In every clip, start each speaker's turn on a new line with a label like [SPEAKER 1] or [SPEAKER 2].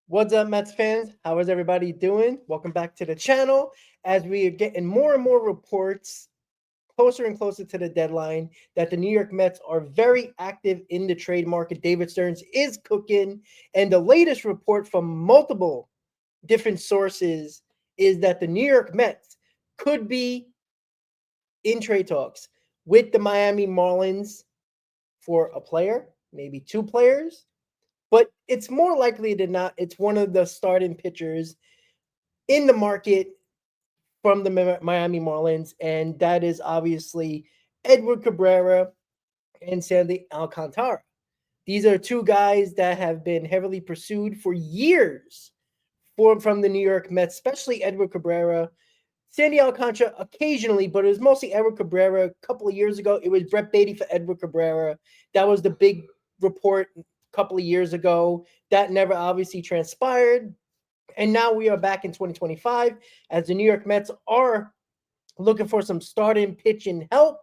[SPEAKER 1] What's up, Mets fans? How is everybody doing? Welcome back to the channel as we are getting more and more reports closer and closer to the deadline that the New York Mets are very active in the trade market. David Stearns is cooking, and the latest report from multiple different sources is that the New York Mets could be in trade talks with the Miami Marlins for a player, maybe two players, but it's more likely than not, it's one of the starting pitchers in the market from the Miami Marlins, and that is obviously Edward Cabrera and Sandy Alcantara. These are two guys that have been heavily pursued for years from the New York Mets, especially Edward Cabrera. Sandy Alcantara occasionally, but it was mostly Edward Cabrera. A couple of years ago, it was Brett Beatty for Edward Cabrera. That was the big report a couple of years ago. That never obviously transpired. And now we are back in 2025 as the New York Mets are looking for some starting pitching help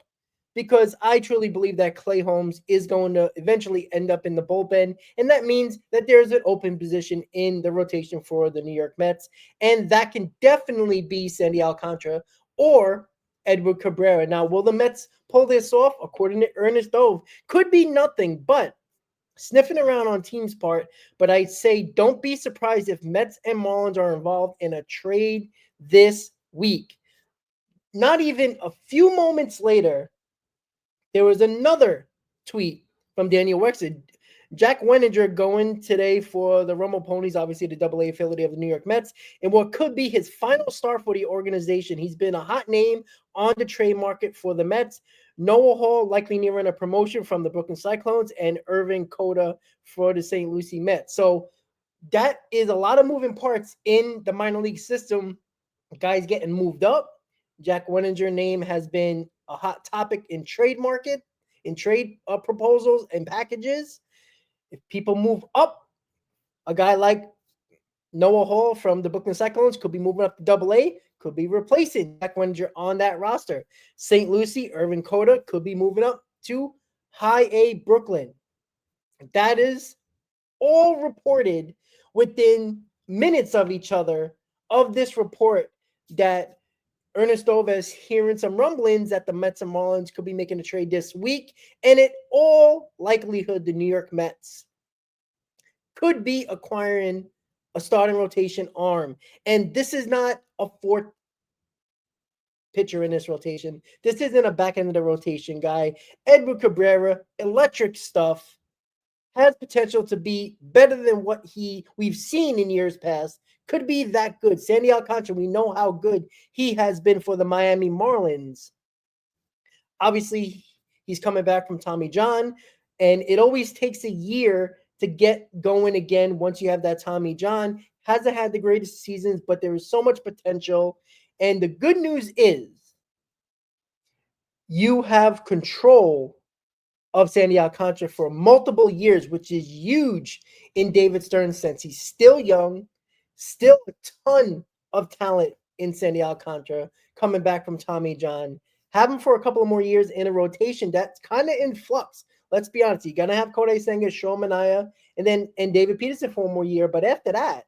[SPEAKER 1] because I truly believe that Clay Holmes is going to eventually end up in the bullpen. And that means that there's an open position in the rotation for the New York Mets. And that can definitely be Sandy Alcantara or Edward Cabrera. Now, will the Mets pull this off? According to Ernest Dove, could be nothing but sniffing around on team's part, but I'd say don't be surprised if Mets and Marlins are involved in a trade this week. Not even a few moments later, there was another tweet from Daniel Wexler. Jack Wenninger going today for the Rumble Ponies, obviously the AA affiliate of the New York Mets, in what could be his final start for the organization. He's been a hot name on the trade market for the Mets. Noah Hall likely nearing a promotion from the Brooklyn Cyclones, and Irvin Coda for the St. Lucie Mets. So that is a lot of moving parts in the minor league system. Guys getting moved up. Jack Wenninger name has been a hot topic in trade market, in trade proposals and packages. If people move up, a guy like Noah Hall from the Brooklyn Cyclones could be moving up to AA, could be replacing Jack Wenninger on that roster. St. Lucie, Irvin Coda could be moving up to High A Brooklyn. That is all reported within minutes of each other of this report that Ernest Dove is hearing some rumblings that the Mets and Marlins could be making a trade this week. And in all likelihood, the New York Mets could be acquiring a starting rotation arm. And this is not a fourth pitcher in this rotation. This isn't a back end of the rotation guy. Edward Cabrera, electric stuff, has potential to be better than what we've seen in years past. Could be that good. Sandy Alcantara, we know how good he has been for the Miami Marlins. Obviously, he's coming back from Tommy John, and it always takes a year to get going again once you have that Tommy John. Hasn't had the greatest seasons, but there is so much potential. And the good news is you have control of Sandy Alcantara for multiple years, which is huge in David Stern's sense. He's still young, still a ton of talent in Sandy Alcantara coming back from Tommy John. Have him for a couple of more years in a rotation that's kind of in flux. Let's be honest. You're gonna have Kodai Senga, Sean Manaea, and David Peterson for one more year. But after that,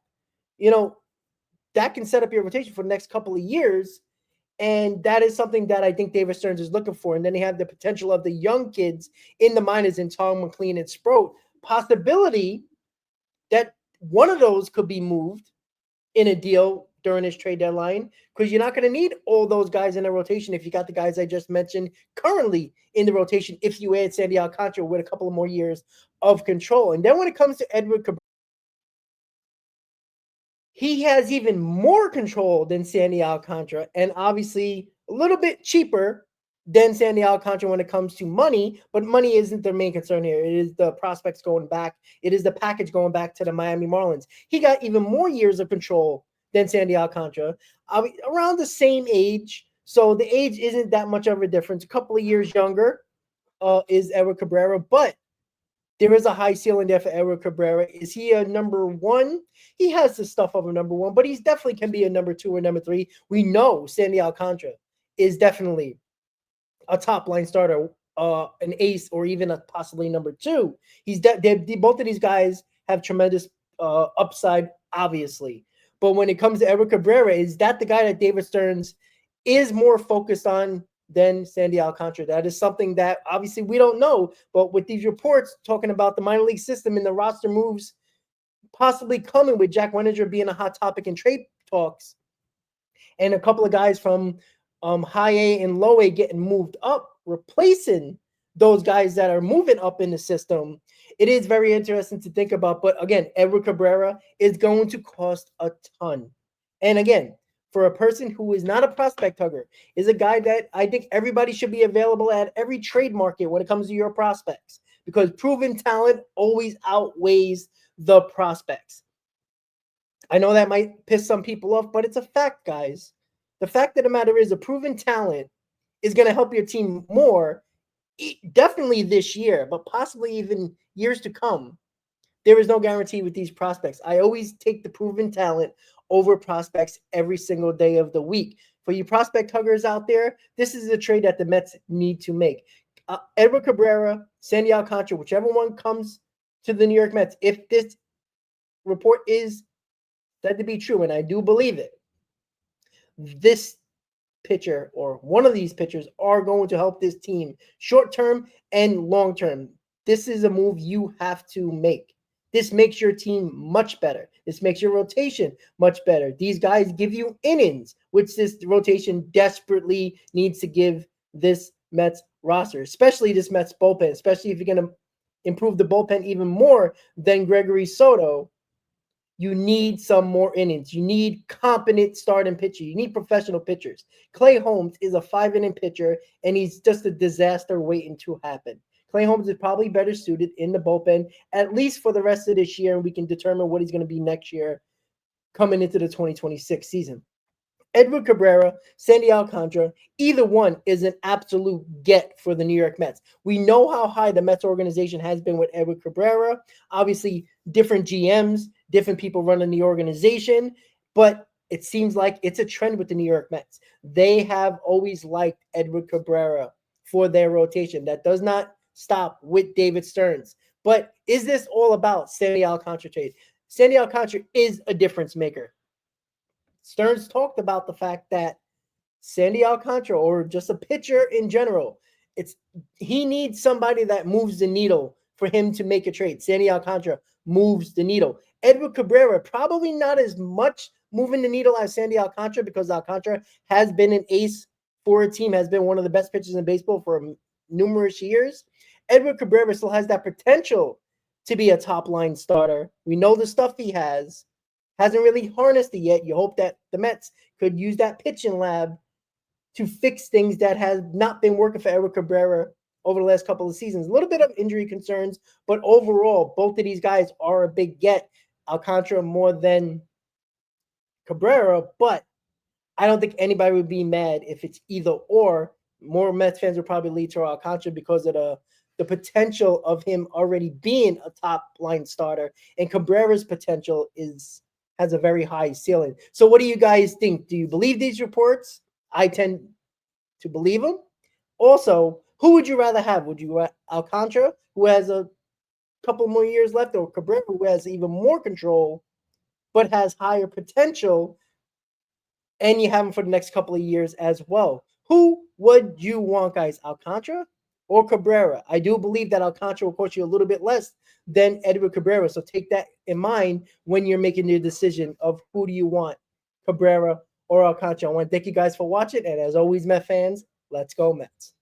[SPEAKER 1] that can set up your rotation for the next couple of years. And that is something that I think David Stearns is looking for. And then they have the potential of the young kids in the minors in Tom McLean and Sproat. Possibility that one of those could be moved in a deal during this trade deadline, because you're not going to need all those guys in the rotation if you got the guys I just mentioned currently in the rotation if you add Sandy Alcantara with a couple of more years of control. And then when it comes to Edward Cabrera, he has even more control than Sandy Alcantara, and obviously a little bit cheaper than Sandy Alcantara when it comes to money, but money isn't their main concern here. It is the prospects going back. It is the package going back to the Miami Marlins. He got even more years of control than Sandy Alcantara, around the same age. So the age isn't that much of a difference. A couple of years younger is Edward Cabrera, but there is a high ceiling there for Edward Cabrera. Is he a number one? He has the stuff of a number one, but he's definitely can be a number two or number three. We know Sandy Alcantara is definitely a top line starter, an ace, or even a possibly number two. Both of these guys have tremendous upside, obviously. But when it comes to Edward Cabrera, is that the guy that David Stearns is more focused on than Sandy Alcantara? That is something that obviously we don't know. But with these reports talking about the minor league system and the roster moves possibly coming, with Jack Wenninger being a hot topic in trade talks, and a couple of guys from high A and low A getting moved up, replacing those guys that are moving up in the system, it is very interesting to think about. But again, Edward Cabrera is going to cost a ton. And again, for a person who is not a prospect hugger, is a guy that I think everybody should be available at every trade market when it comes to your prospects, because proven talent always outweighs the prospects. I know that might piss some people off, but it's a fact, guys. The fact of the matter is, a proven talent is going to help your team more, definitely this year, but possibly even years to come. There is no guarantee with these prospects. I always take the proven talent over prospects every single day of the week. For you prospect huggers out there, this is a trade that the Mets need to make. Edward Cabrera, Sandy Alcantara, whichever one comes to the New York Mets, if this report is said to be true, and I do believe it, this pitcher or one of these pitchers are going to help this team short term and long term. This is a move you have to make. This makes your team much better. This makes your rotation much better. These guys give you innings, which this rotation desperately needs to give this Mets roster, especially this Mets bullpen, especially if you're going to improve the bullpen even more than Gregory Soto. You need some more innings. You need competent starting pitcher. You need professional pitchers. Clay Holmes is a 5-inning pitcher, and he's just a disaster waiting to happen. Clay Holmes is probably better suited in the bullpen, at least for the rest of this year, and we can determine what he's going to be next year coming into the 2026 season. Edward Cabrera, Sandy Alcantara, either one is an absolute get for the New York Mets. We know how high the Mets organization has been with Edward Cabrera. Obviously, different GMs, different people running the organization, but it seems like it's a trend with the New York Mets. They have always liked Edward Cabrera for their rotation. That does not stop with David Stearns. But is this all about Sandy Alcantara trade? Sandy Alcantara is a difference maker. Stearns talked about the fact that Sandy Alcantara, or just a pitcher in general, he needs somebody that moves the needle for him to make a trade. Sandy Alcantara moves the needle. Edward Cabrera, probably not as much moving the needle as Sandy Alcantara, because Alcantara has been an ace for a team, has been one of the best pitchers in baseball for numerous years. Edward Cabrera still has that potential to be a top-line starter. We know the stuff he hasn't really harnessed it yet. You hope that the Mets could use that pitching lab to fix things that has not been working for Edward Cabrera over the last couple of seasons. A little bit of injury concerns, but overall, both of these guys are a big get. Alcantara more than Cabrera, but I don't think anybody would be mad if it's either or. More Mets fans would probably lead to Alcantara because of the potential of him already being a top-line starter, and Cabrera's potential has a very high ceiling. So what do you guys think? Do you believe these reports? I tend to believe them. Also, who would you rather have? Would you Alcantara, who has a couple more years left, or Cabrera, who has even more control but has higher potential, and you have him for the next couple of years as well? Who would you want, guys? Alcantara or Cabrera? I do believe that Alcantara will cost you a little bit less than Edward Cabrera, so take that in mind when you're making your decision of who do you want, Cabrera or Alcantara. I want to thank you guys for watching, and as always, Met fans, let's go Mets.